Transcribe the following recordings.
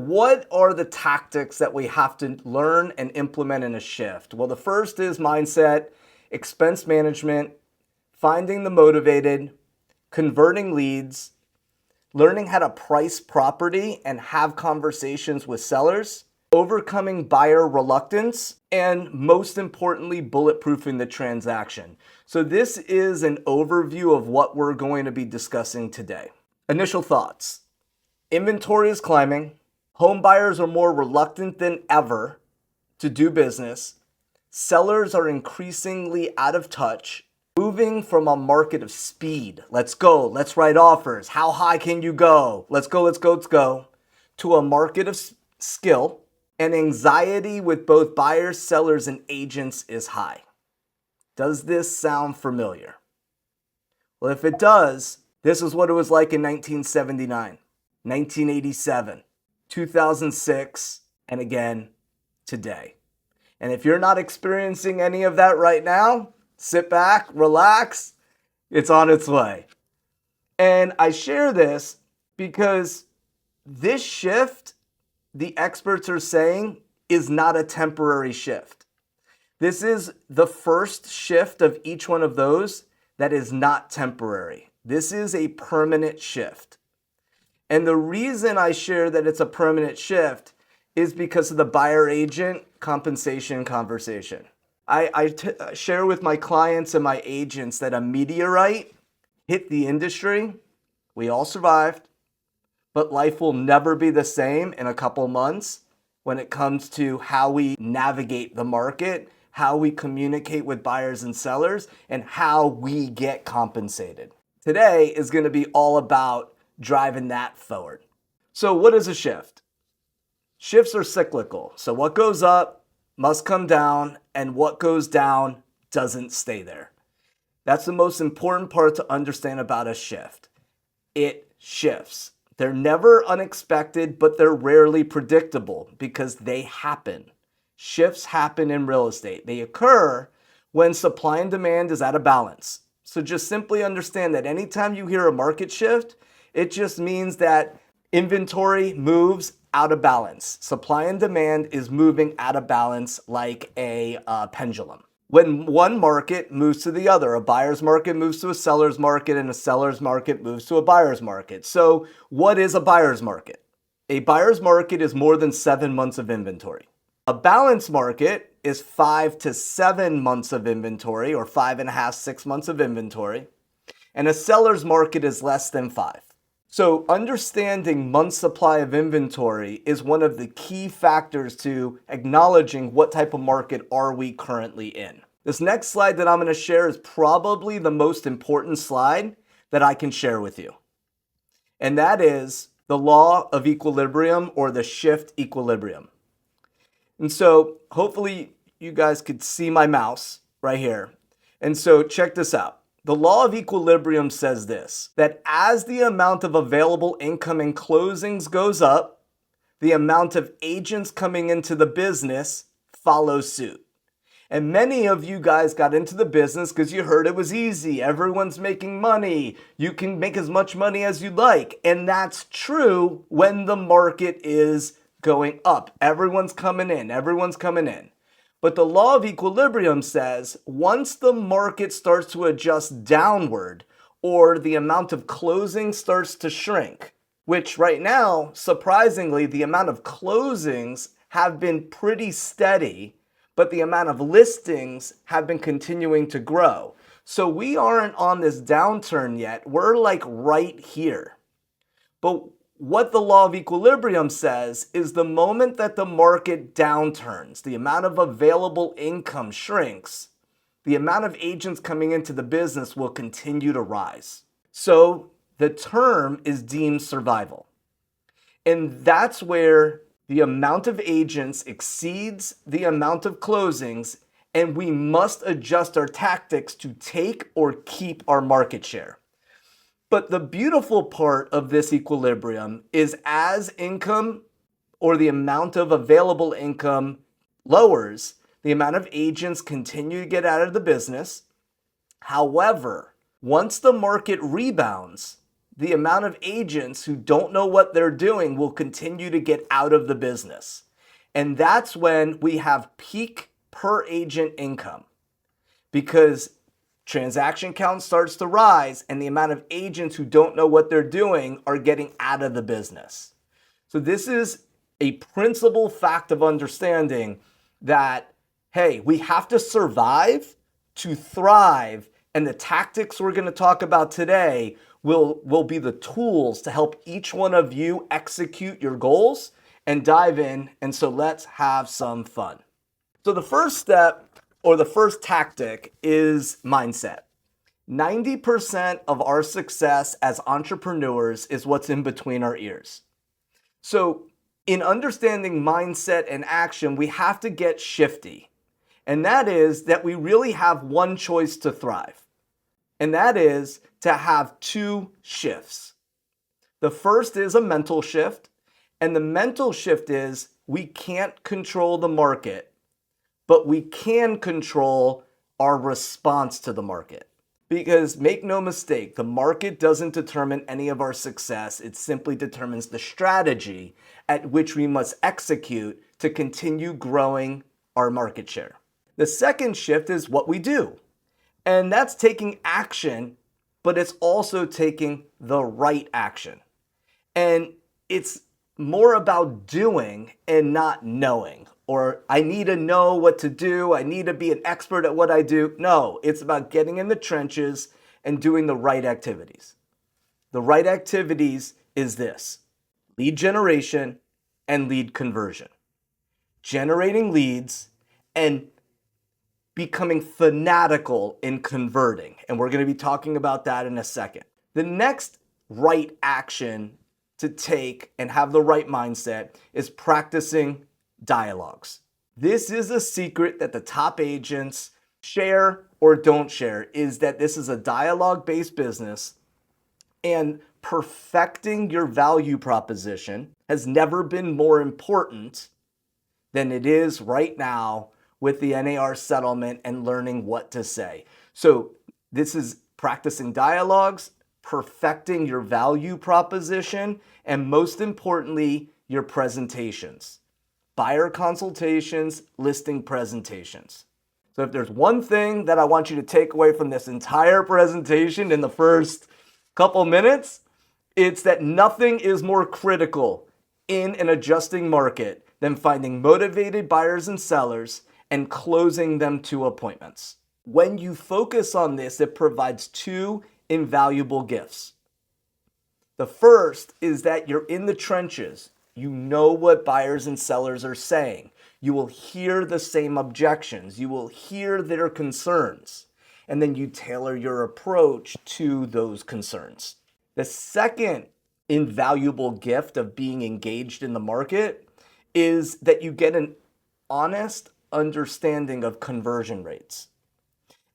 what are the tactics that we have to learn and implement in a shift? Well, the first is mindset, expense management, finding the motivated, converting leads, learning how to price property and have conversations with sellers, overcoming buyer reluctance, and most importantly, bulletproofing the transaction. So this is an overview of what we're going to be discussing today. Initial thoughts. Inventory is climbing. Home buyers are more reluctant than ever to do business. Sellers are increasingly out of touch, moving from a market of speed. Let's go, let's write offers. How high can you go? Let's go, to a market of skill, and anxiety with both buyers, sellers, and agents is high. Does this sound familiar? Well, if it does, this is what it was like in 1979, 1987, 2006, and again today. And if you're not experiencing any of that right now, sit back, relax, it's on its way. And I share this because this shift, the experts are saying, is not a temporary shift. This is the first shift of each one of those that is not temporary. This is a permanent shift. And the reason I share that it's a permanent shift is because of the buyer agent compensation conversation. I share with my clients and my agents that a meteorite hit the industry. We all survived, but life will never be the same in a couple months when it comes to how we navigate the market, how we communicate with buyers and sellers, and how we get compensated. Today is going to be all about driving that forward. So what is a shift? Shifts are cyclical. So what goes up must come down, and what goes down doesn't stay there. That's the most important part to understand about a shift. It shifts. They're never unexpected, but they're rarely predictable because they happen. Shifts happen in real estate. They occur when supply and demand is out of balance. So just simply understand that anytime you hear a market shift, it just means that inventory moves out of balance. Supply and demand is moving out of balance like a pendulum. When one market moves to the other, a buyer's market moves to a seller's market, and a seller's market moves to a buyer's market. So what is a buyer's market? A buyer's market is more than 7 months of inventory. A balanced market is 5 to 7 months of inventory, or 5.5, 6 months of inventory. And a seller's market is less than 5. So understanding month supply of inventory is one of the key factors to acknowledging what type of market are we currently in. This next slide that I'm going to share is probably the most important slide that I can share with you. And that is the law of equilibrium, or the shift equilibrium. And so hopefully you guys could see my mouse right here. And so check this out. The law of equilibrium says this, that as the amount of available income and closings goes up, the amount of agents coming into the business follows suit. And many of you guys got into the business because you heard it was easy. Everyone's making money. You can make as much money as you like. And that's true when the market is going up. Everyone's coming in. Everyone's coming in. But the law of equilibrium says once the market starts to adjust downward, or the amount of closings starts to shrink, which right now, surprisingly, the amount of closings have been pretty steady, but the amount of listings have been continuing to grow. So we aren't on this downturn yet. We're like right here. But what the law of equilibrium says is the moment that the market downturns, the amount of available income shrinks, the amount of agents coming into the business will continue to rise. So the term is deemed survival. And that's where the amount of agents exceeds the amount of closings, and we must adjust our tactics to take or keep our market share. But the beautiful part of this equilibrium is as income, or the amount of available income, lowers, the amount of agents continue to get out of the business. However, once the market rebounds, the amount of agents who don't know what they're doing will continue to get out of the business. And that's when we have peak per agent income, because transaction count starts to rise and the amount of agents who don't know what they're doing are getting out of the business. So this is a principal fact of understanding that, hey, we have to survive to thrive, and the tactics we're going to talk about today will be the tools to help each one of you execute your goals and dive in. And so let's have some fun. So the first step, or the first tactic, is mindset. 90% of our success as entrepreneurs is what's in between our ears. So in understanding mindset and action, we have to get shifty. And that is that we really have one choice to thrive. And that is to have two shifts. The first is a mental shift. And the mental shift is we can't control the market, but we can control our response to the market. Because make no mistake, the market doesn't determine any of our success. It simply determines the strategy at which we must execute to continue growing our market share. The second shift is what we do. And that's taking action, but it's also taking the right action. And it's more about doing and not knowing, or I need to know what to do. I need to be an expert at what I do. No, it's about getting in the trenches and doing the right activities. The right activities is this: lead generation and lead conversion. Generating leads and becoming fanatical in converting. And we're going to be talking about that in a second. The next right action to take and have the right mindset is practicing dialogues. This is a secret that the top agents share or don't share, is that this is a dialogue-based business, and perfecting your value proposition has never been more important than it is right now with the NAR settlement and learning what to say. So this is practicing dialogues, perfecting your value proposition, and most importantly, your presentations. Buyer consultations, listing presentations. So if there's one thing that I want you to take away from this entire presentation in the first couple minutes, it's that nothing is more critical in an adjusting market than finding motivated buyers and sellers and closing them to appointments. When you focus on this, it provides two invaluable gifts. The first is that you're in the trenches. You know what buyers and sellers are saying. You will hear the same objections. You will hear their concerns. And then you tailor your approach to those concerns. The second invaluable gift of being engaged in the market is that you get an honest understanding of conversion rates.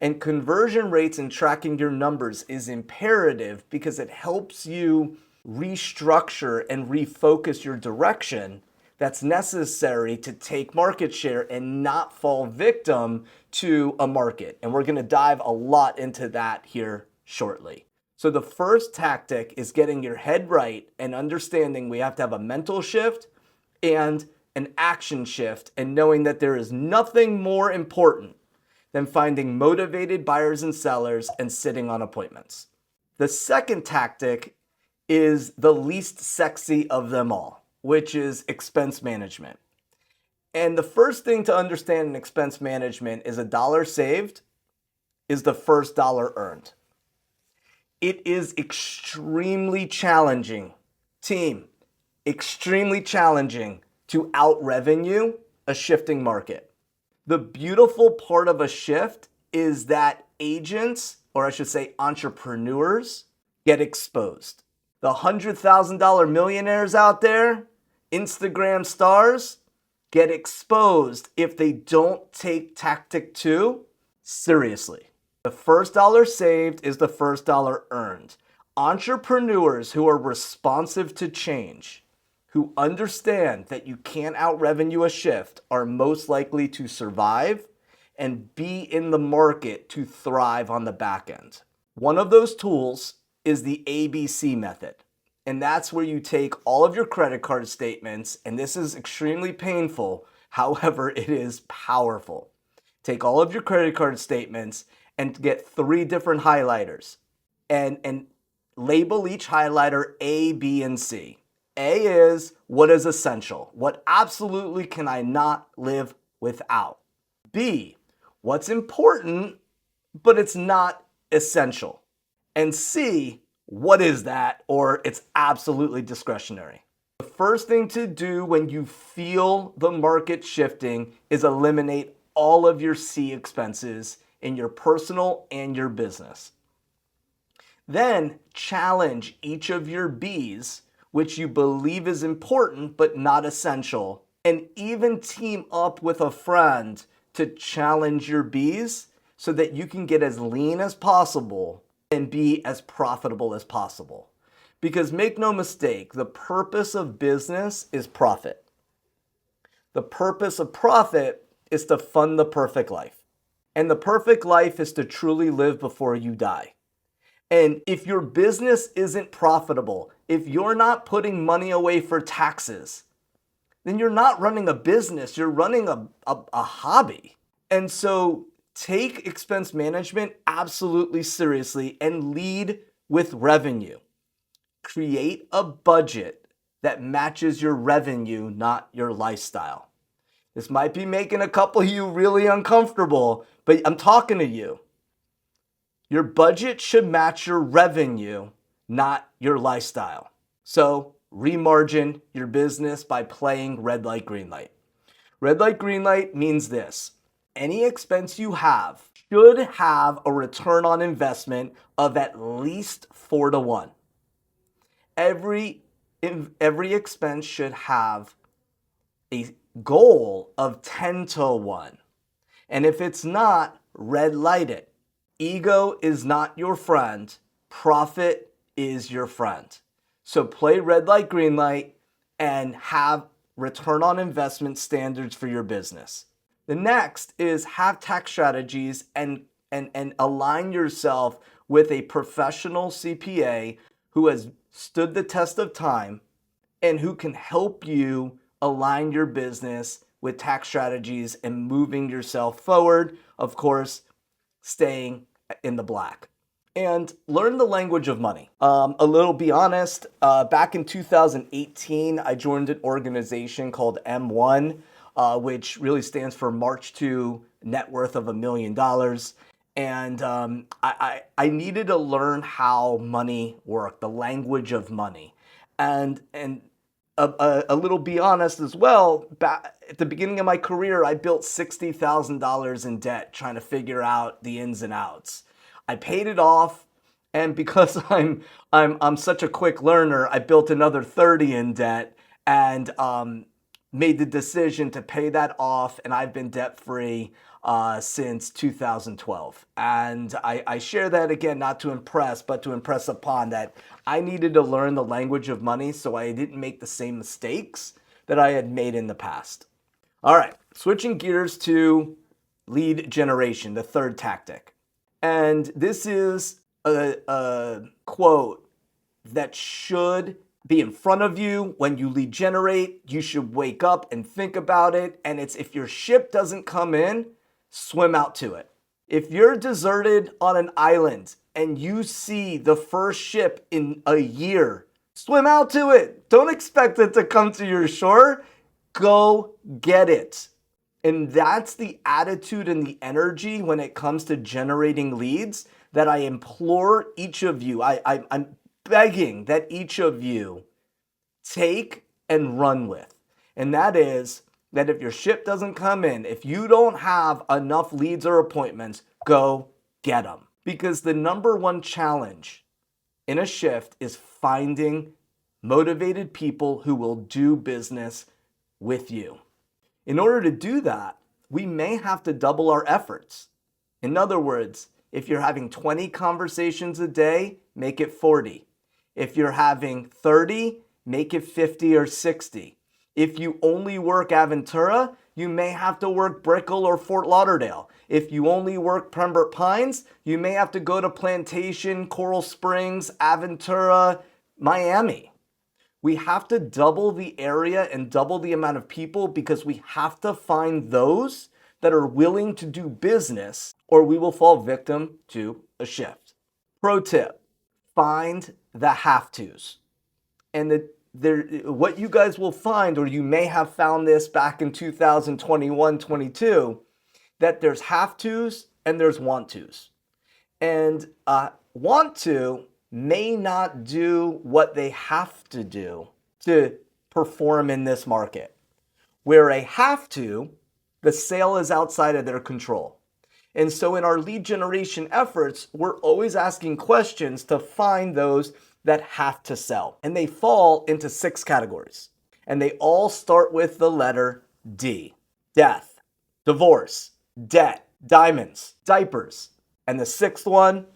And conversion rates and tracking your numbers is imperative because it helps you restructure and refocus your direction that's necessary to take market share and not fall victim to a market. And we're going to dive a lot into that here shortly. So the first tactic is getting your head right and understanding we have to have a mental shift and an action shift, and knowing that there is nothing more important than finding motivated buyers and sellers and sitting on appointments. The second tactic is the least sexy of them all, which is expense management. And the first thing to understand in expense management is a dollar saved is the first dollar earned. It is extremely challenging, extremely challenging to out-revenue a shifting market. The beautiful part of a shift is that agents, or I should say entrepreneurs, get exposed. The $100,000 millionaires out there, Instagram stars, get exposed if they don't take tactic 2 seriously. The first dollar saved is the first dollar earned. Entrepreneurs who are responsive to change, who understand that you can't out-revenue a shift, are most likely to survive and be in the market to thrive on the back end. One of those tools is the ABC method. And that's where you take all of your credit card statements, and this is extremely painful. However, it is powerful. Take all of your credit card statements and get 3 different highlighters and label each highlighter A, B, and C. A is what is essential. What absolutely can I not live without? B, what's important, but it's not essential. And C, what is that, or it's absolutely discretionary. The first thing to do when you feel the market shifting is eliminate all of your C expenses in your personal and your business. Then challenge each of your B's, which you believe is important but not essential, and even team up with a friend to challenge your B's so that you can get as lean as possible and be as profitable as possible. Because make no mistake, the purpose of business is profit. The purpose of profit is to fund the perfect life. And the perfect life is to truly live before you die. And if your business isn't profitable, if you're not putting money away for taxes, then you're not running a business, you're running a hobby. And so take expense management absolutely seriously and lead with revenue. Create a budget that matches your revenue, not your lifestyle. This might be making a couple of you really uncomfortable, but I'm talking to you. Your budget should match your revenue, not your lifestyle. So remargin your business by playing red light, green light. Red light, green light means this. Any expense you have should have a return on investment of at least 4 to 1. Every expense should have a goal of 10 to 1. And if it's not, red light it. Ego is not your friend. Profit is your friend. So play red light, green light, and have return on investment standards for your business. The next is have tax strategies and align yourself with a professional CPA who has stood the test of time and who can help you align your business with tax strategies and moving yourself forward, of course, staying in the black. And learn the language of money. A little be honest, back in 2018, I joined an organization called M1, which really stands for March to Net Worth of $1 million. And I needed to learn how money worked, the language of money. And a little be honest as well, back at the beginning of my career, I built $60,000 in debt trying to figure out the ins and outs. I paid it off, and because I'm such a quick learner, I built another 30 in debt and made the decision to pay that off, and I've been debt-free since 2012. And I share that again, not to impress, but to impress upon that I needed to learn the language of money so I didn't make the same mistakes that I had made in the past. All right, switching gears to lead generation, the third tactic. And this is a quote that should be in front of you when you lead generate. You should wake up and think about it. And it's, if your ship doesn't come in, swim out to it. If you're deserted on an island and you see the first ship in a year, swim out to it. Don't expect it to come to your shore. Go get it. And that's the attitude and the energy when it comes to generating leads that I implore each of you. I'm begging that each of you take and run with. And that is that if your ship doesn't come in, if you don't have enough leads or appointments, go get them. Because the number one challenge in a shift is finding motivated people who will do business with you. In order to do that, we may have to double our efforts. In other words, if you're having 20 conversations a day, make it 40. If you're having 30, make it 50 or 60. If you only work Aventura, you may have to work Brickell or Fort Lauderdale. If you only work Pembroke Pines, you may have to go to Plantation, Coral Springs, Aventura, Miami. We have to double the area and double the amount of people because we have to find those that are willing to do business, or we will fall victim to a shift. Pro tip, find the have-tos. And what you guys will find, or you may have found this back in 2021-22, that there's have-tos and there's want-tos. And want to may not do what they have to do to perform in this market. Where a have to, the sale is outside of their control. And so in our lead generation efforts, we're always asking questions to find those that have to sell. And they fall into 6 categories. And they all start with the letter D. Death, divorce, debt, diamonds, diapers. And the 6th one,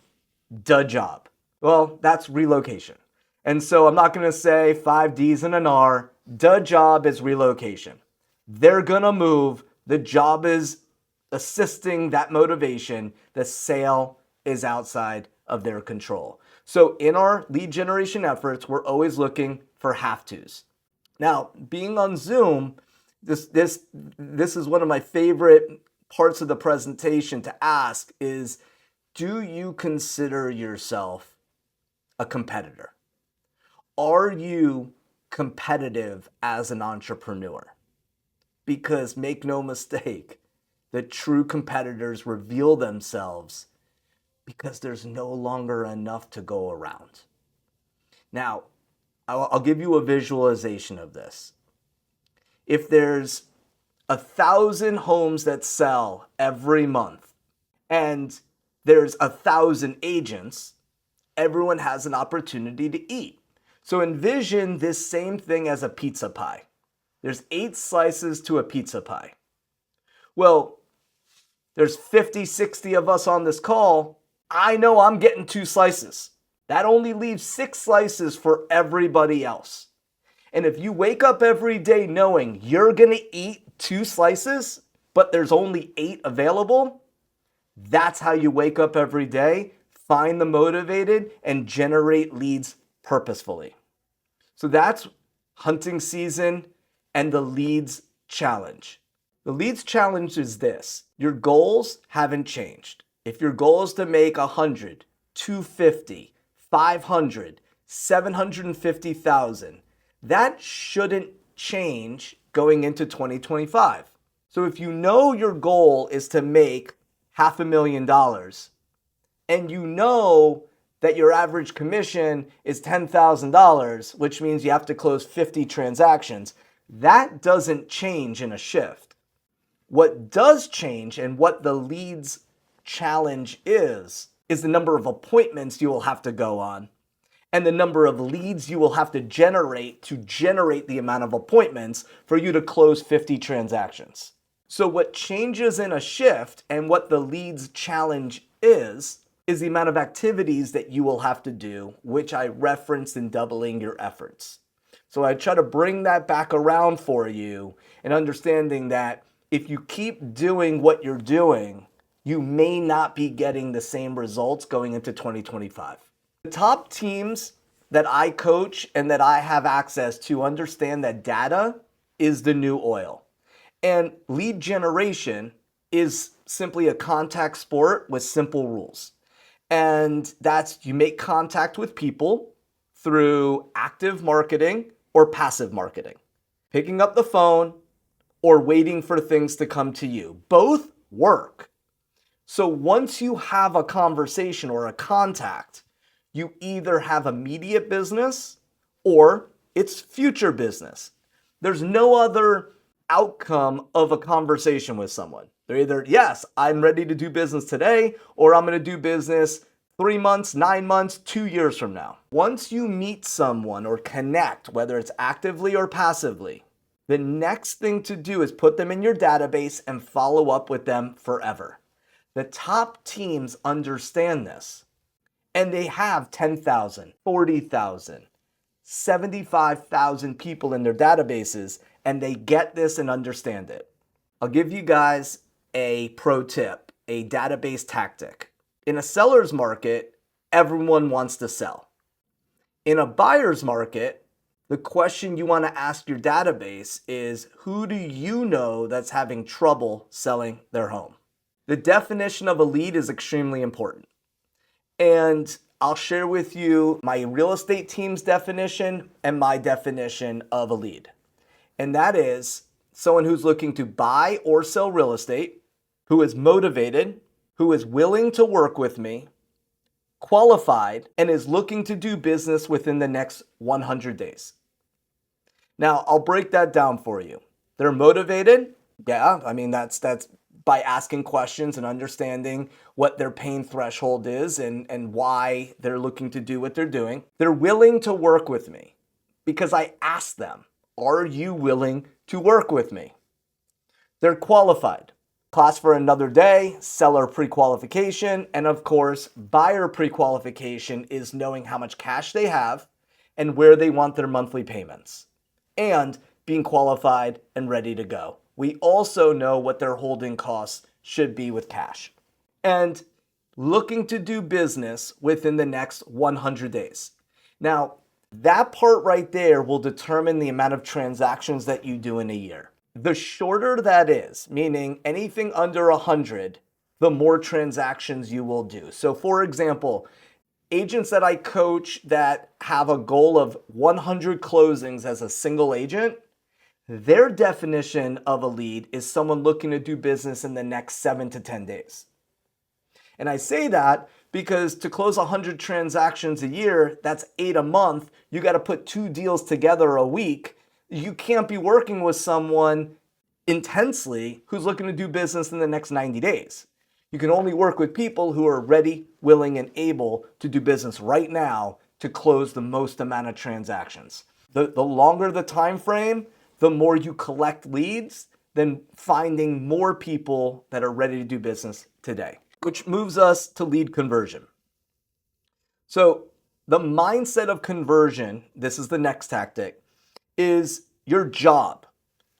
the job. Well, that's relocation. And so I'm not going to say 5 D's and an R. The job is relocation. They're going to move. The job is assisting that motivation. The sale is outside of their control. So in our lead generation efforts, we're always looking for have-tos. Now, being on Zoom, this is one of my favorite parts of the presentation to ask is, do you consider yourself a competitor? Are you competitive as an entrepreneur? Because make no mistake, the true competitors reveal themselves because there's no longer enough to go around. Now, I'll give you a visualization of this. If there's 1,000 homes that sell every month and there's 1,000 agents, everyone has an opportunity to eat. So envision this same thing as a pizza pie. There's 8 slices to a pizza pie. Well, there's 50, 60 of us on this call. I know I'm getting 2 slices. That only leaves 6 slices for everybody else. And if you wake up every day knowing you're going to eat 2 slices, but there's only 8 available, that's how you wake up every day, find the motivated, and generate leads purposefully. So that's hunting season and the leads challenge. The leads challenge is this. Your goals haven't changed. If your goal is to make 100, 250, 500, 750,000, that shouldn't change going into 2025. So if you know your goal is to make $500,000 and you know that your average commission is $10,000, which means you have to close 50 transactions, that doesn't change in a shift. What does change and what the leads challenge is the number of appointments you will have to go on and the number of leads you will have to generate the amount of appointments for you to close 50 transactions. So what changes in a shift and what the leads challenge is the amount of activities that you will have to do, which I referenced in doubling your efforts. So I try to bring that back around for you and understanding that if you keep doing what you're doing, you may not be getting the same results going into 2025. The top teams that I coach and that I have access to understand that data is the new oil. And lead generation is simply a contact sport with simple rules. And that's you make contact with people through active marketing or passive marketing. Picking up the phone or waiting for things to come to you. Both work. So once you have a conversation or a contact, you either have immediate business or it's future business. There's no other outcome of a conversation with someone. They're either, yes, I'm ready to do business today, or I'm going to do business 3 months, 9 months, 2 years from now. Once you meet someone or connect, whether it's actively or passively, the next thing to do is put them in your database and follow up with them forever. The top teams understand this, and they have 10,000, 40,000, 75,000 people in their databases, and they get this and understand it. I'll give you guys a pro tip, a database tactic. In a seller's market, everyone wants to sell. In a buyer's market, the question you want to ask your database is, who do you know that's having trouble selling their home? The definition of a lead is extremely important. And I'll share with you my real estate team's definition and my definition of a lead. And that is someone who's looking to buy or sell real estate, who is motivated, who is willing to work with me, qualified, and is looking to do business within the next 100 days. Now, I'll break that down for you. They're motivated. Yeah, I mean, that's by asking questions and understanding what their pain threshold is and why they're looking to do what they're doing. They're willing to work with me because I asked them, are you willing to work with me? They're qualified. Class for another day, seller pre-qualification, and of course, buyer pre-qualification is knowing how much cash they have and where they want their monthly payments, and being qualified and ready to go. We also know what their holding costs should be with cash, and looking to do business within the next 100 days. Now, that part right there will determine the amount of transactions that you do in a year. The shorter that is, meaning anything under 100, the more transactions you will do. So for example, agents that I coach that have a goal of 100 closings as a single agent, their definition of a lead is someone looking to do business in the next 7 to 10 days. And I say that because to close 100 transactions a year, that's 8 a month. You got to put 2 deals together a week. You can't be working with someone intensely who's looking to do business in the next 90 days. You can only work with people who are ready, willing, and able to do business right now to close the most amount of transactions. The longer the time frame, the more you collect leads, then finding more people that are ready to do business today, which moves us to lead conversion. So the mindset of conversion, this is the next tactic, is your job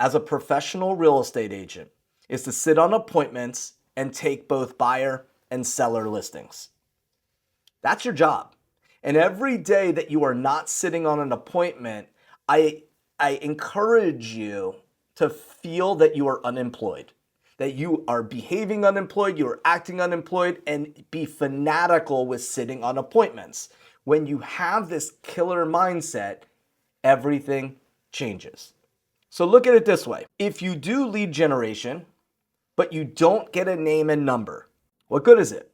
as a professional real estate agent is to sit on appointments and take both buyer and seller listings. That's your job. And every day that you are not sitting on an appointment, I encourage you to feel that you are unemployed, that you are behaving unemployed, you are acting unemployed, and be fanatical with sitting on appointments. When you have this killer mindset, everything changes. So look at it this way. If you do lead generation, but you don't get a name and number, what good is it?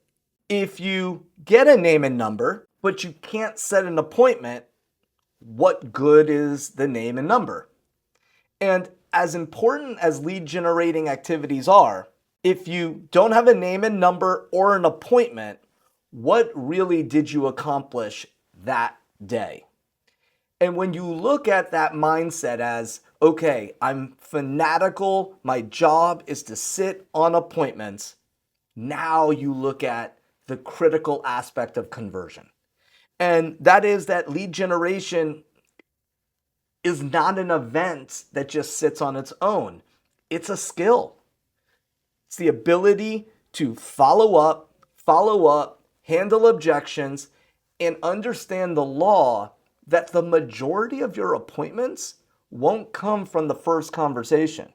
If you get a name and number, but you can't set an appointment, what good is the name and number? And as important as lead generating activities are, if you don't have a name and number or an appointment, what really did you accomplish that day? And when you look at that mindset as, okay, I'm fanatical, my job is to sit on appointments, now you look at the critical aspect of conversion. And that is that lead generation is not an event that just sits on its own. It's a skill. It's the ability to follow up, handle objections, and understand the law that the majority of your appointments won't come from the first conversation.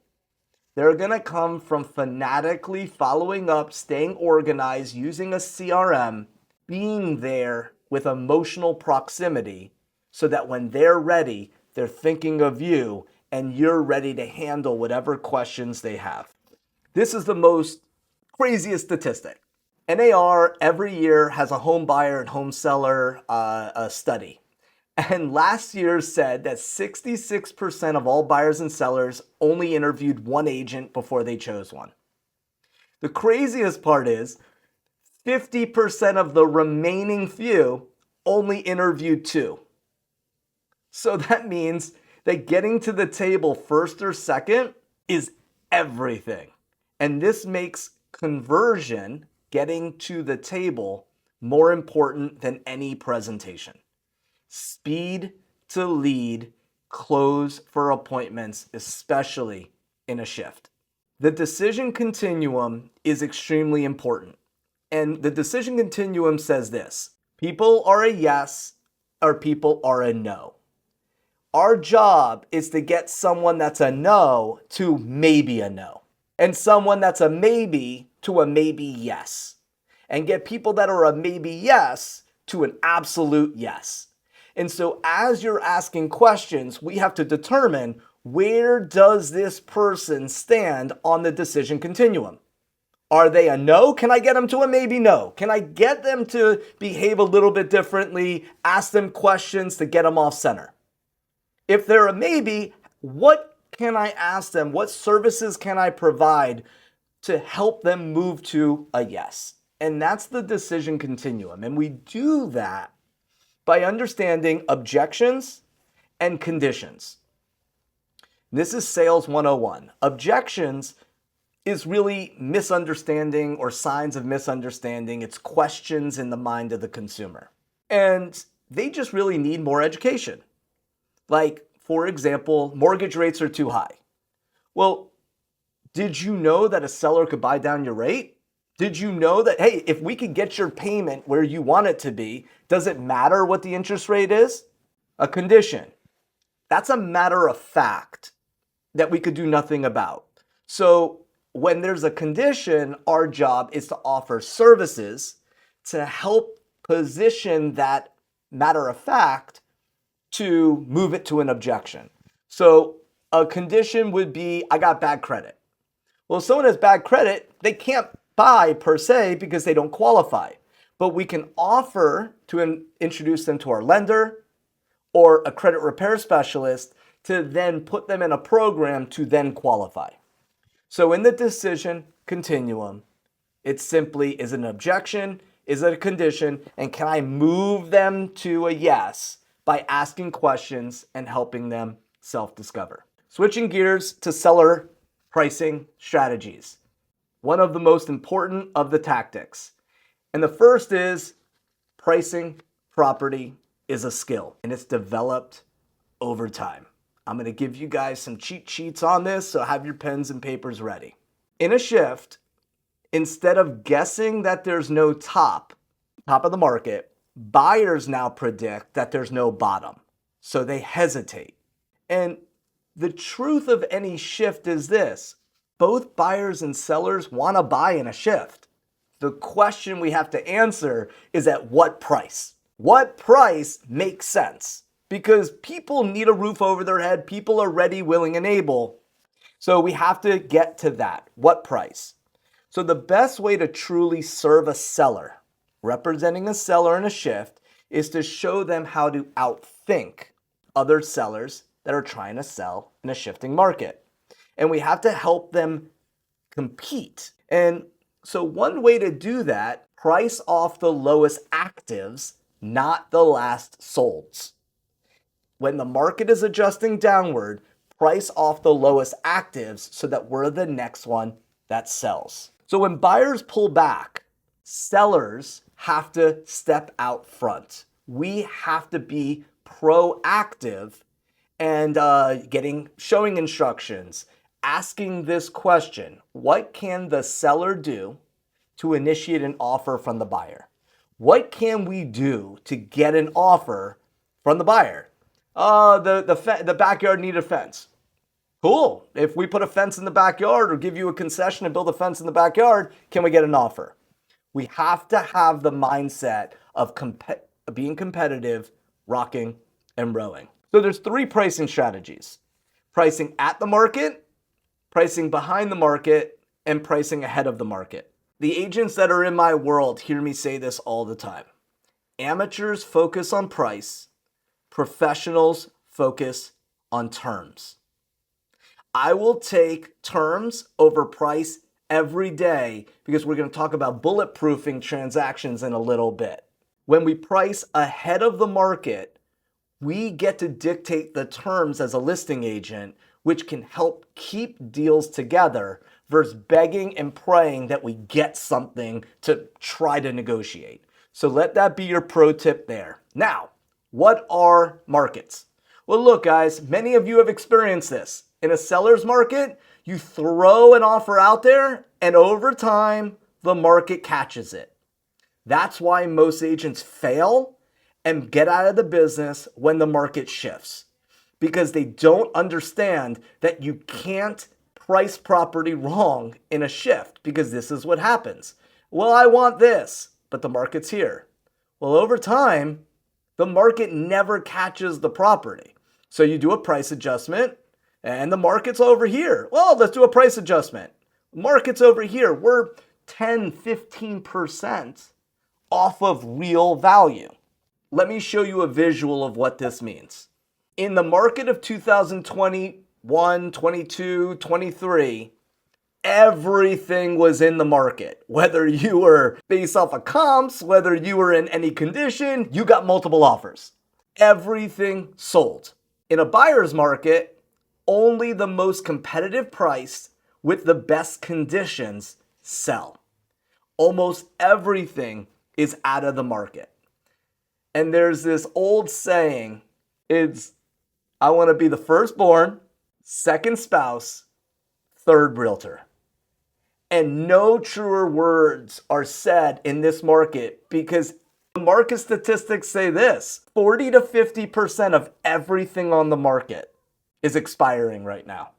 They're going to come from fanatically following up, staying organized, using a CRM, being there with emotional proximity so that when they're ready, they're thinking of you and you're ready to handle whatever questions they have. This is the most craziest statistic. NAR every year has a home buyer and home seller study. And last year said that 66% of all buyers and sellers only interviewed one agent before they chose one. The craziest part is 50% of the remaining few only interviewed 2. So that means that getting to the table first or second is everything. And this makes conversion, getting to the table, more important than any presentation. Speed to lead, close for appointments, especially in a shift. The decision continuum is extremely important. And the decision continuum says this: people are a yes or people are a no. Our job is to get someone that's a no to maybe a no, and someone that's a maybe to a maybe yes, and get people that are a maybe yes to an absolute yes. And so as you're asking questions, we have to determine, where does this person stand on the decision continuum? Are they a no? Can I get them to a maybe no? Can I get them to behave a little bit differently, ask them questions to get them off center? If they're a maybe, what can I ask them? What services can I provide to help them move to a yes? And that's the decision continuum. And we do that by understanding objections and conditions. This is Sales 101. Objections is really misunderstanding or signs of misunderstanding. It's questions in the mind of the consumer. And they just really need more education. Like, for example, mortgage rates are too high. Well, did you know that a seller could buy down your rate? Did you know that, hey, if we could get your payment where you want it to be, does it matter what the interest rate is? A condition. That's a matter of fact that we could do nothing about. So when there's a condition, our job is to offer services to help position that matter of fact to move it to an objection. So a condition would be, I got bad credit. Well, if someone has bad credit, they can't buy per se because they don't qualify. But we can offer to introduce them to our lender or a credit repair specialist to then put them in a program to then qualify. So in the decision continuum, it simply is an objection, is it a condition, and can I move them to a yes by asking questions and helping them self-discover. Switching gears to seller pricing strategies. One of the most important of the tactics. And the first is, pricing property is a skill, and it's developed over time. I'm going to give you guys some cheat sheets on this, so have your pens and papers ready. In a shift, instead of guessing that there's no top of the market, buyers now predict that there's no bottom, so they hesitate. And the truth of any shift is this: both buyers and sellers want to buy in a shift. The question we have to answer is, at what price? What price makes sense? Because people need a roof over their head. People are ready, willing, and able. So we have to get to that. What price? So the best way to truly serve a seller, representing a seller in a shift, is to show them how to outthink other sellers that are trying to sell in a shifting market. And we have to help them compete. And so one way to do that, price off the lowest actives, not the last solds. When the market is adjusting downward, price off the lowest actives so that we're the next one that sells. So when buyers pull back, sellers have to step out front. We have to be proactive and showing instructions, asking this question: what can the seller do to initiate an offer from the buyer? What can we do to get an offer from the buyer? The backyard needed a fence. Cool. If we put a fence in the backyard or give you a concession and build a fence in the backyard, can we get an offer? We have to have the mindset of being competitive, rocking, and rowing. So there's 3 pricing strategies: pricing at the market, pricing behind the market, and pricing ahead of the market. The agents that are in my world hear me say this all the time. Amateurs focus on price, professionals focus on terms. I will take terms over price every day because we're going to talk about bulletproofing transactions in a little bit. When we price ahead of the market, we get to dictate the terms as a listing agent, which can help keep deals together versus begging and praying that we get something to try to negotiate. So let that be your pro tip there. Now, what are markets? Well, look, guys, many of you have experienced this. In a seller's market, You throw an offer out there, and over time, the market catches it. That's why most agents fail and get out of the business when the market shifts, because they don't understand that you can't price property wrong in a shift, because this is what happens. Well, I want this, but the market's here. Well, over time, the market never catches the property. So you do a price adjustment and the market's over here. Well, let's do a price adjustment. Market's over here. We're 10, 15% off of real value. Let me show you a visual of what this means. In the market of 2021, 22, 23, everything was in the market. Whether you were based off of comps, whether you were in any condition, you got multiple offers. Everything sold. In a buyer's market, only the most competitive price with the best conditions sell. Almost everything is out of the market. And there's this old saying, I want to be the firstborn, second spouse, third realtor. And no truer words are said in this market, because the market statistics say this: 40 to 50% of everything on the market is expiring right now.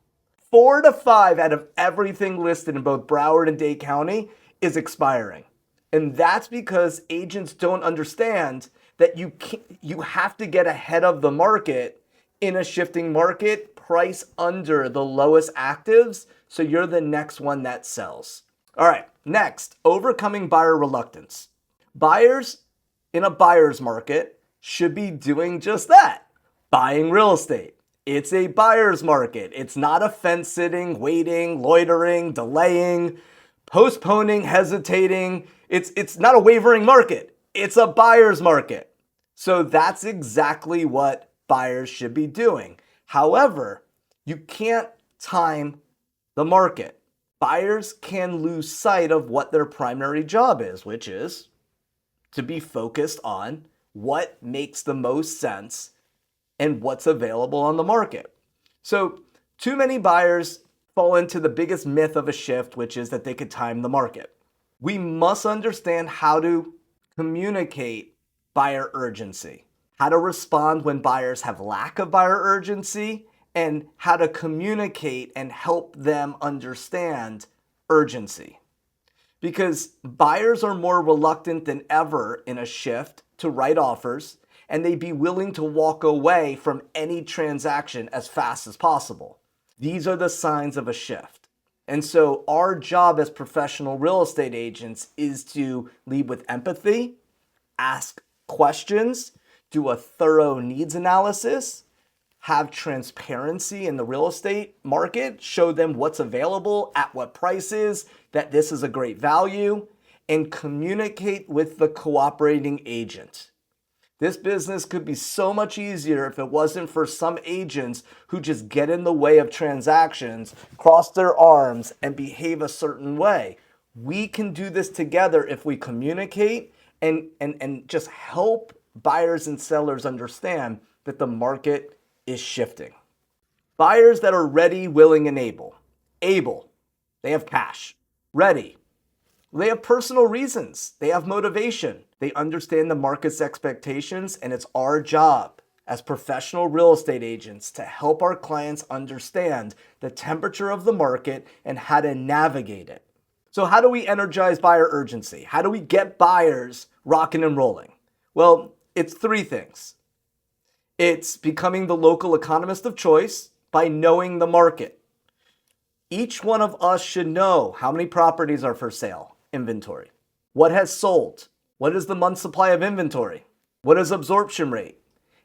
4 to 5 out of everything listed in both Broward and Dade County is expiring. And that's because agents don't understand that you have to get ahead of the market in a shifting market, price under the lowest actives, so you're the next one that sells. All right, next, overcoming buyer reluctance. Buyers in a buyer's market should be doing just that, buying real estate. It's a buyer's market. It's not a fence sitting, waiting, loitering, delaying, postponing, hesitating. It's not a wavering market. It's a buyer's market. So that's exactly what buyers should be doing. However, you can't time the market. Buyers can lose sight of what their primary job is, which is to be focused on what makes the most sense and what's available on the market. So too many buyers fall into the biggest myth of a shift, which is that they could time the market. We must understand how to communicate buyer urgency, how to respond when buyers have lack of buyer urgency, and how to communicate and help them understand urgency. Because buyers are more reluctant than ever in a shift to write offers, and they'd be willing to walk away from any transaction as fast as possible. These are the signs of a shift. And so our job as professional real estate agents is to lead with empathy, ask questions, do a thorough needs analysis, have transparency in the real estate market, show them what's available at what prices, that this is a great value, and communicate with the cooperating agent. This business could be so much easier if it wasn't for some agents who just get in the way of transactions, cross their arms, and behave a certain way. We can do this together if we communicate and just help buyers and sellers understand that the market is shifting. Buyers that are ready, willing, and able. Able, they have cash. Ready, they have personal reasons. They have motivation. They understand the market's expectations, and it's our job as professional real estate agents to help our clients understand the temperature of the market and how to navigate it. So how do we energize buyer urgency? How do we get buyers rocking and rolling? Well, it's 3 things. It's becoming the local economist of choice by knowing the market. Each one of us should know how many properties are for sale, inventory. What has sold? What is the month supply of inventory? What is absorption rate?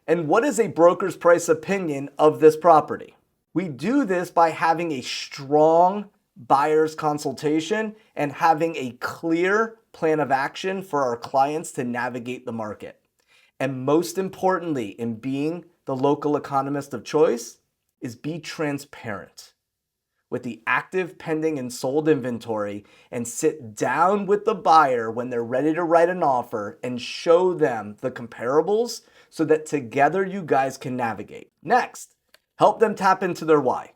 And what is a broker's price opinion of this property? We do this by having a strong buyer's consultation and having a clear plan of action for our clients to navigate the market. And most importantly, in being the local economist of choice, is be transparent with the active, pending, and sold inventory, and sit down with the buyer when they're ready to write an offer and show them the comparables so that together you guys can navigate. Next, help them tap into their why.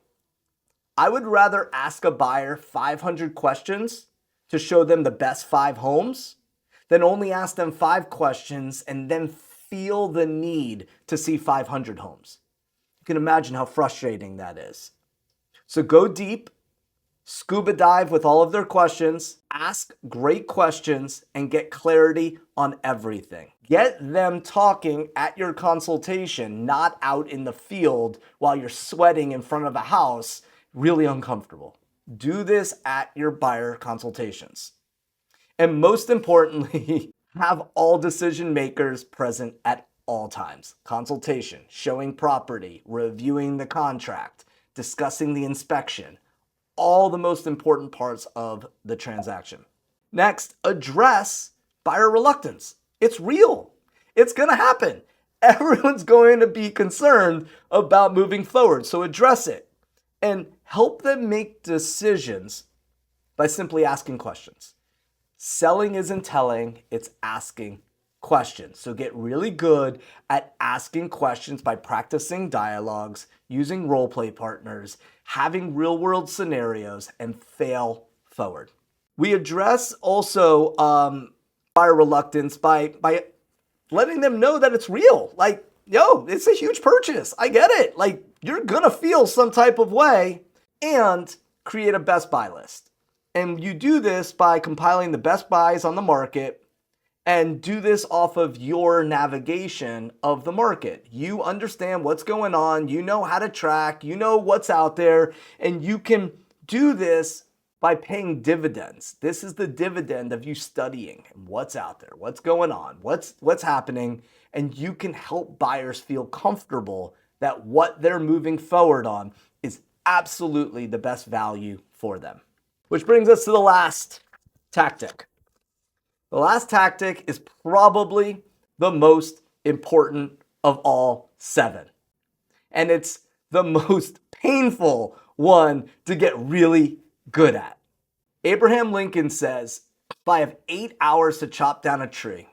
I would rather ask a buyer 500 questions to show them the best 5 homes than only ask them 5 questions and then feel the need to see 500 homes. You can imagine how frustrating that is. So go deep, scuba dive with all of their questions, ask great questions, and get clarity on everything. Get them talking at your consultation, not out in the field while you're sweating in front of a house, really uncomfortable. Do this at your buyer consultations. And most importantly, have all decision makers present at all times. Consultation, showing property, reviewing the contract, discussing the inspection, all the most important parts of the transaction. Next, address buyer reluctance. It's real. It's going to happen. Everyone's going to be concerned about moving forward, so address it and help them make decisions by simply asking questions. Selling isn't telling, it's asking questions. So get really good at asking questions by practicing dialogues, using role play partners, having real world scenarios, and fail forward. We address also buyer reluctance by letting them know that it's real. Like, yo, it's a huge purchase. I get it. Like, you're gonna feel some type of way, and create a best buy list. And you do this by compiling the best buys on the market and do this off of your navigation of the market. You understand what's going on, you know how to track, you know what's out there, and you can do this by paying dividends. This is the dividend of you studying what's out there, what's going on, what's happening, and you can help buyers feel comfortable that what they're moving forward on is absolutely the best value for them. Which brings us to the last tactic. The last tactic is probably the most important of all 7. And it's the most painful one to get really good at. Abraham Lincoln says, if I have 8 hours to chop down a tree,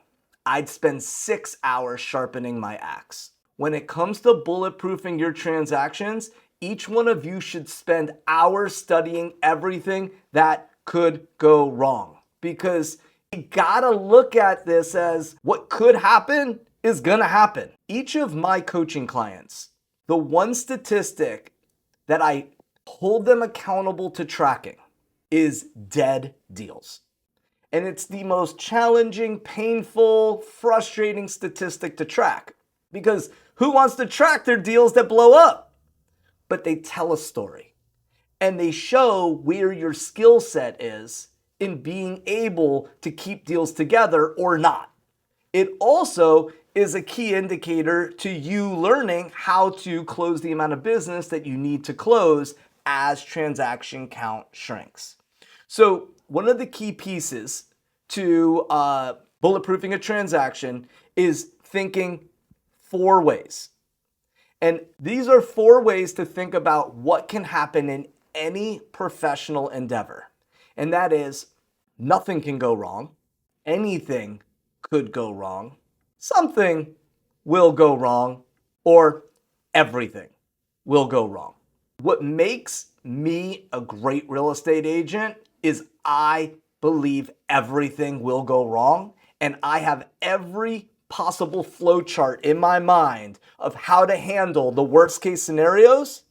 I'd spend 6 hours sharpening my axe. When it comes to bulletproofing your transactions, each one of you should spend hours studying everything that could go wrong. Because you gotta look at this as what could happen is gonna happen. Each of my coaching clients, the one statistic that I hold them accountable to tracking is dead deals. And it's the most challenging, painful, frustrating statistic to track. Because who wants to track their deals that blow up? But they tell a story and they show where your skill set is in being able to keep deals together or not. It also is a key indicator to you learning how to close the amount of business that you need to close as transaction count shrinks. So one of the key pieces to bulletproofing a transaction is thinking 4 ways. And these are 4 ways to think about what can happen in any professional endeavor. And that is, nothing can go wrong, anything could go wrong, something will go wrong, or everything will go wrong. What makes me a great real estate agent is I believe everything will go wrong, and I have every possible flow chart in my mind of how to handle the worst case scenarios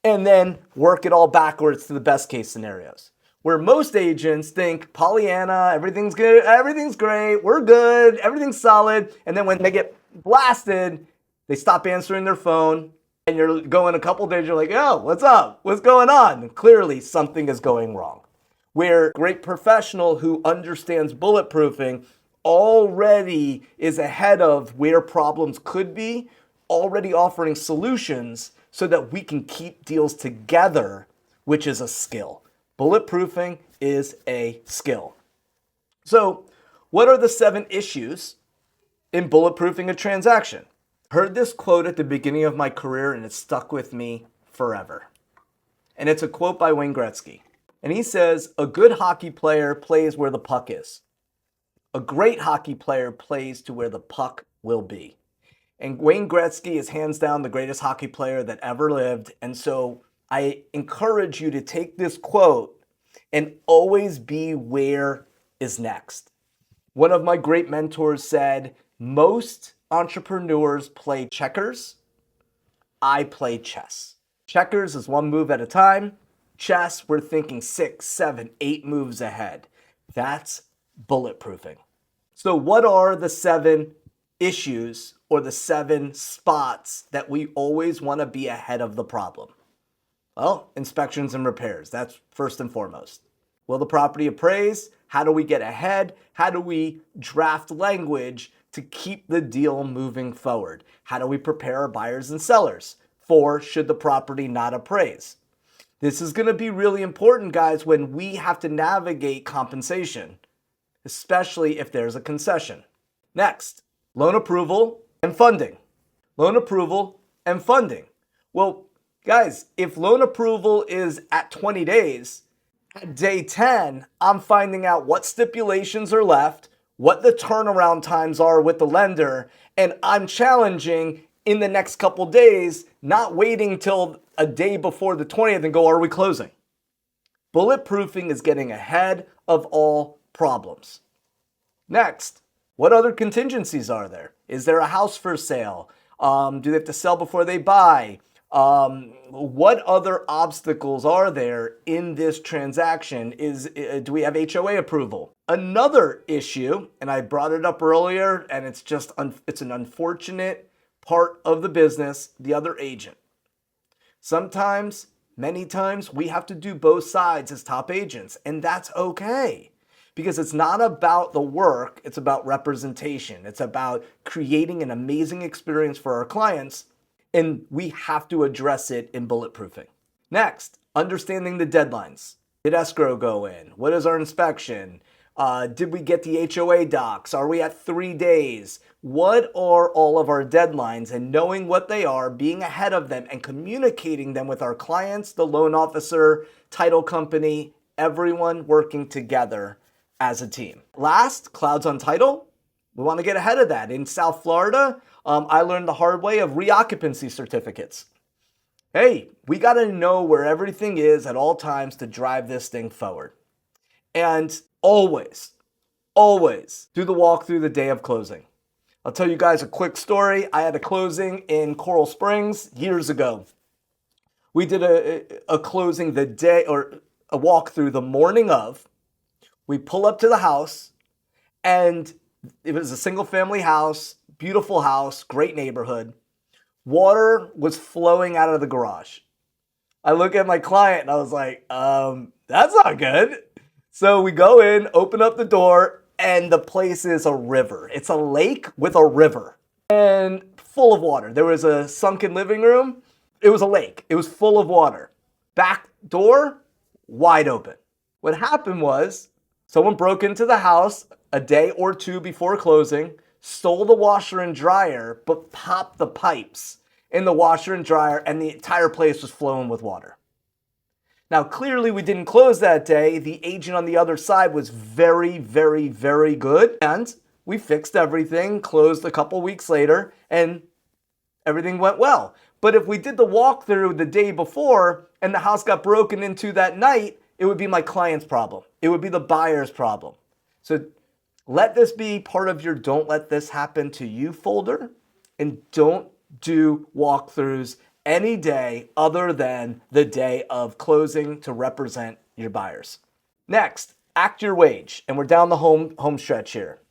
and then work it all backwards to the best case scenarios. Where most agents think Pollyanna, everything's good, everything's great, we're good, everything's solid, and then when they get blasted, they stop answering their phone, and you're going a couple days, you're like, yo, what's up? What's going on? And clearly something is going wrong. Where a great professional who understands bulletproofing already is ahead of where problems could be, already offering solutions so that we can keep deals together, which is a skill. Bulletproofing is a skill. So, what are the 7 issues in bulletproofing a transaction? Heard this quote at the beginning of my career and it stuck with me forever. And it's a quote by Wayne Gretzky. And he says, a good hockey player plays where the puck is. A great hockey player plays to where the puck will be. And Wayne Gretzky is hands down the greatest hockey player that ever lived. And so I encourage you to take this quote and always be where is next. One of my great mentors said, most entrepreneurs play checkers. I play chess. Checkers is one move at a time. Chess, we're thinking 6, 7, 8 moves ahead. That's bulletproofing. So what are the 7 issues or the 7 spots that we always want to be ahead of the problem? Well, inspections and repairs. That's first and foremost. Will the property appraise? How do we get ahead? How do we draft language to keep the deal moving forward? How do we prepare our buyers and sellers for should the property not appraise? This is going to be really important, guys, when we have to navigate compensation, especially if there's a concession. Next, loan approval and funding. Loan approval and funding. Well, guys, if loan approval is at 20 days, at day 10, I'm finding out what stipulations are left, what the turnaround times are with the lender, and I'm challenging in the next couple days, not waiting till a day before the 20th and go, are we closing? Bulletproofing is getting ahead of all problems. Next, what other contingencies are there? Is there a house for sale? Do they have to sell before they buy? What other obstacles are there in this transaction? Do we have HOA approval? Another issue, and I brought it up earlier, and it's an unfortunate part of the business, the other agent. Sometimes, many times, we have to do both sides as top agents, and that's okay. Because it's not about the work, it's about representation. It's about creating an amazing experience for our clients, and we have to address it in bulletproofing. Next, understanding the deadlines. Did escrow go in? What is our inspection? Did we get the HOA docs? Are we at 3 days? What are all of our deadlines? And knowing what they are, being ahead of them, and communicating them with our clients, the loan officer, title company, everyone working together as a team. Last, clouds on title. We want to get ahead of that. In South Florida, I learned the hard way of reoccupancy certificates. Hey, we got to know where everything is at all times to drive this thing forward. And always do the walkthrough the day of closing. I'll tell you guys a quick story. I had a closing in Coral Springs years ago. We did a closing the day, or a walkthrough the morning of. We pull up to the house, and it was a single family house, beautiful house, great neighborhood. Water was flowing out of the garage. I look at my client and I was like, that's not good. So we go in, open up the door, and the place is a river. It's a lake with a river and full of water. There was a sunken living room. It was a lake. It was full of water. Back door, wide open. What happened was someone broke into the house a day or two before closing, stole the washer and dryer, but popped the pipes in the washer and dryer, and the entire place was flowing with water. Now, clearly we didn't close that day. The agent on the other side was very, very, very good. And we fixed everything, closed a couple weeks later, and everything went well. But if we did the walkthrough the day before and the house got broken into that night, it would be my client's problem. It would be the buyer's problem. So let this be part of your don't let this happen to you folder, and don't do walkthroughs any day other than the day of closing to represent your buyers. Next, act your wage. And we're down the home stretch here.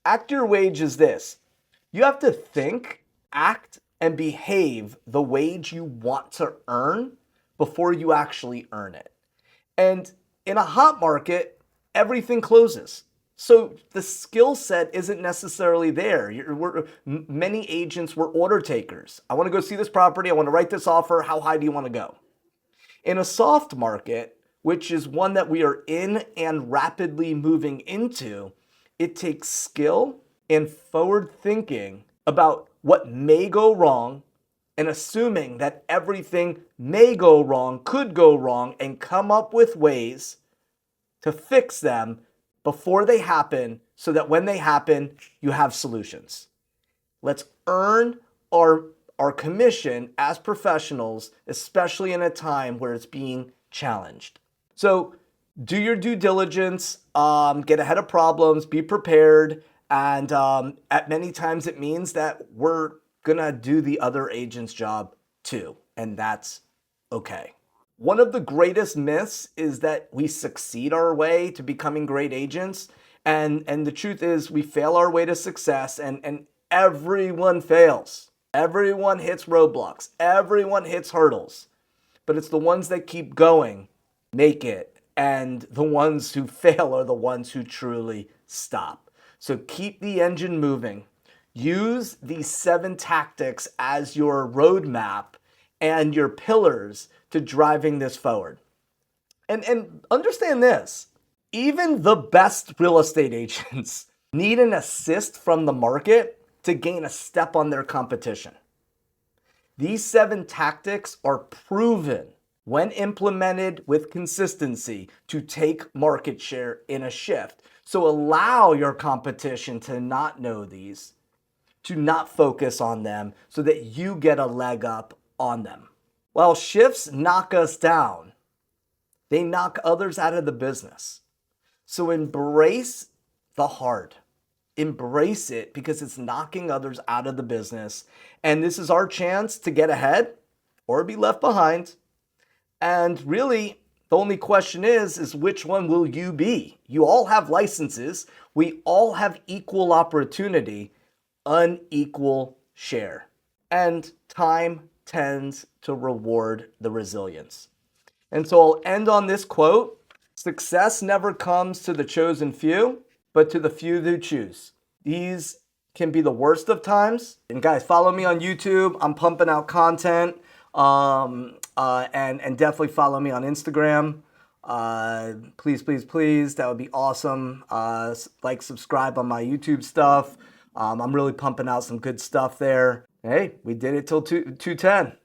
Act your wage is this. You have to think, act, and behave the wage you want to earn before you actually earn it. And in a hot market, everything closes. So the skill set isn't necessarily there. Many agents were order takers. I want to go see this property. I want to write this offer. How high do you want to go? In a soft market, which is one that we are in and rapidly moving into, it takes skill and forward thinking about what may go wrong, and assuming that everything may go wrong, could go wrong, and come up with ways to fix them before they happen, so that when they happen, you have solutions. Let's earn our our commission as professionals, especially in a time where it's being challenged. So do your due diligence, get ahead of problems, be prepared, and at many times it means that we're gonna do the other agent's job too, and that's okay. One of the greatest myths is that we succeed our way to becoming great agents, and the truth is we fail our way to success, and everyone fails. Everyone hits roadblocks, everyone hits hurdles, but it's the ones that keep going make it, and the ones who fail are the ones who truly stop. So keep the engine moving. Use these 7 tactics as your roadmap and your pillars to driving this forward. And understand this, even the best real estate agents need an assist from the market to gain a step on their competition. These 7 tactics are proven when implemented with consistency to take market share in a shift. So allow your competition to not know these, to not focus on them, so that you get a leg up on them. While shifts knock us down, they knock others out of the business. So embrace the hard. Embrace it because it's knocking others out of the business. And this is our chance to get ahead or be left behind. And really, the only question is which one will you be? You all have licenses. We all have equal opportunity, unequal share. And time tends to reward the resilience. And so I'll end on this quote. Success never comes to the chosen few, but to the few who choose. These can be the worst of times. And guys, follow me on YouTube. I'm pumping out content. And definitely follow me on Instagram. Please, please, please. That would be awesome. Like, subscribe on my YouTube stuff. I'm really pumping out some good stuff there. Hey, we did it till 2:10.